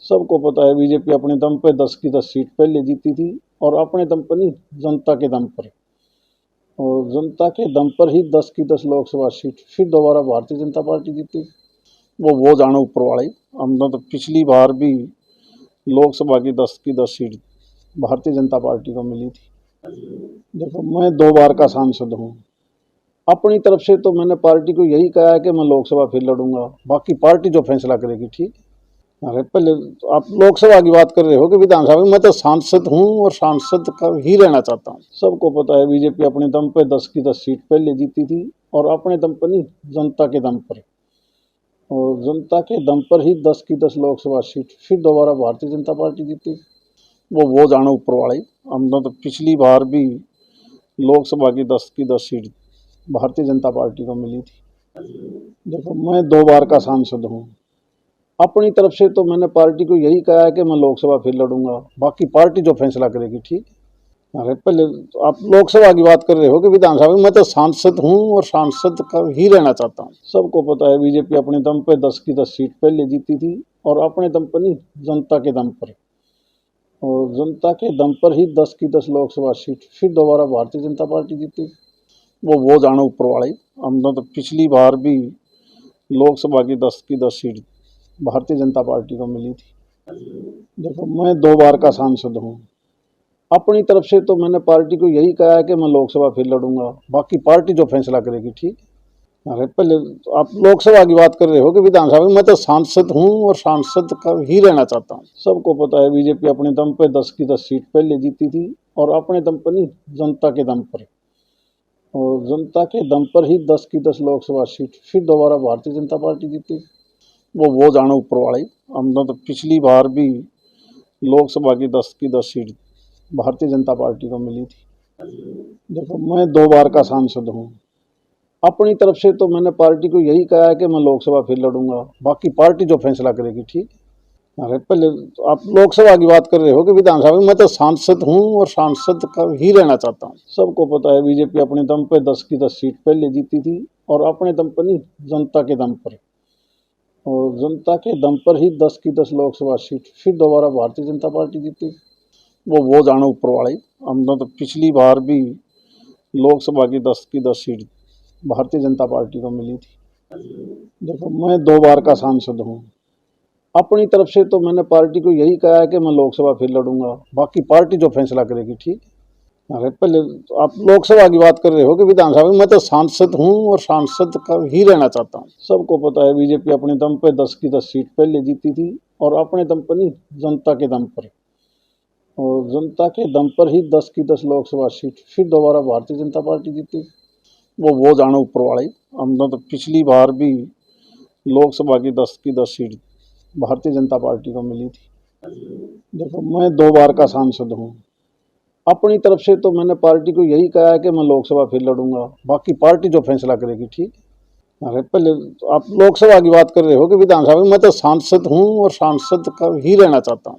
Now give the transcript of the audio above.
सबको पता है बीजेपी अपने दम पे 10 की 10 सीट पहले जीती थी और अपने दम पर नहीं, जनता के दम पर। और जनता के दम पर ही 10 की 10 लोकसभा सीट फिर दोबारा भारतीय जनता पार्टी जीती। वो जाने ऊपर वाले। हमने तो पिछली बार भी लोकसभा की 10 सीट भारतीय जनता पार्टी को मिली थी। देखो, मैं 2 बार का सांसद हूँ। अपनी तरफ से तो मैंने पार्टी को यही कहा है कि मैं लोकसभा फिर लड़ूंगा, बाकी पार्टी जो फैसला करेगी। ठीक। अरे पहले आप लोकसभा की बात कर रहे हो कि विधानसभा में? मैं तो सांसद हूँ और सांसद का ही रहना चाहता हूँ। सबको पता है बीजेपी अपने दम पे 10 की 10 सीट पहले जीती थी और अपने दम पर नहीं, जनता के दम पर। और जनता के दम पर ही 10 की 10 लोकसभा सीट फिर दोबारा भारतीय जनता पार्टी जीती। वो जाने ऊपर वाले। हमने तो पिछली बार भी लोकसभा की 10 सीट भारतीय जनता पार्टी को मिली थी। देखो, मैं 2 बार का सांसद हूँ। अपनी तरफ से तो मैंने पार्टी को यही कहा है कि मैं लोकसभा फिर लड़ूंगा, बाकी पार्टी जो फैसला करेगी। ठीक। अरे पहले आप लोकसभा की बात कर रहे हो कि विधानसभा में? मैं तो सांसद हूँ और सांसद का ही रहना चाहता हूँ। सबको पता है बीजेपी अपने दम पे 10 की 10 सीट पहले जीती थी और अपने दम पर नहीं, जनता के दम पर। और जनता के दम पर ही 10 की 10 लोकसभा सीट फिर दोबारा भारतीय जनता पार्टी जीती। वो जाने ऊपर वाले। हमने तो पिछली बार भी लोकसभा की 10 सीट भारतीय जनता पार्टी को मिली थी। देखो, मैं 2 बार का सांसद हूँ। अपनी तरफ से तो मैंने पार्टी को यही कहा है कि मैं लोकसभा फिर लड़ूंगा, बाकी पार्टी जो फैसला करेगी। ठीक। अरे पहले आप लोकसभा की बात कर रहे हो कि विधानसभा में? मैं तो सांसद हूँ और सांसद का ही रहना चाहता हूँ। सबको पता है बीजेपी अपने दम पे 10 की 10 सीट पहले जीती थी और अपने दम पर नहीं, जनता के दम पर। और जनता के दम पर ही 10 की 10 लोकसभा सीट फिर दोबारा भारतीय जनता पार्टी जीती। वो जाने ऊपर वाले। हमने तो पिछली बार भी लोकसभा की 10 सीट भारतीय जनता पार्टी को मिली थी। देखो, मैं 2 बार का सांसद हूँ। अपनी तरफ से तो मैंने पार्टी को यही कहा है कि मैं लोकसभा फिर लड़ूंगा, बाकी पार्टी जो फैसला करेगी। ठीक। अरे पहले आप लोकसभा की बात कर रहे हो कि विधानसभा में? मैं तो सांसद हूँ और सांसद का ही रहना चाहता हूँ। सबको पता है बीजेपी अपने दम पे 10 की 10 सीट पहले जीती थी और अपने दम पर नहीं, जनता के दम पर। और जनता के दम पर ही 10 की 10 लोकसभा सीट फिर दोबारा भारतीय जनता पार्टी जीती। वो जाने ऊपर वाले। हमने तो पिछली बार भी लोकसभा की 10 सीट भारतीय जनता पार्टी को मिली थी। देखो, मैं 2 बार का सांसद हूँ। अपनी तरफ से तो मैंने पार्टी को यही कहा है कि मैं लोकसभा फिर लड़ूंगा, बाकी पार्टी जो फैसला करेगी। ठीक। अरे पहले आप लोकसभा की बात कर रहे हो कि विधानसभा में? मैं तो सांसद हूँ और सांसद का ही रहना चाहता हूँ। सबको पता है बीजेपी अपने दम पे 10 की 10 सीट पहले जीती थी और अपने दम पर नहीं, जनता के दम पर। और जनता के दम पर ही 10 की 10 लोकसभा सीट फिर दोबारा भारतीय जनता पार्टी जीती। वो जाने ऊपर वाले। हमने तो पिछली बार भी लोकसभा की 10 सीट भारतीय जनता पार्टी को मिली थी। देखो, मैं 2 बार का सांसद हूँ। अपनी तरफ से तो मैंने पार्टी को यही कहा है कि मैं लोकसभा फिर लड़ूंगा, बाकी पार्टी जो फैसला करेगी। ठीक। अरे पहले आप लोकसभा की बात कर रहे हो कि विधानसभा में? मैं तो सांसद हूँ और सांसद का ही रहना चाहता हूँ।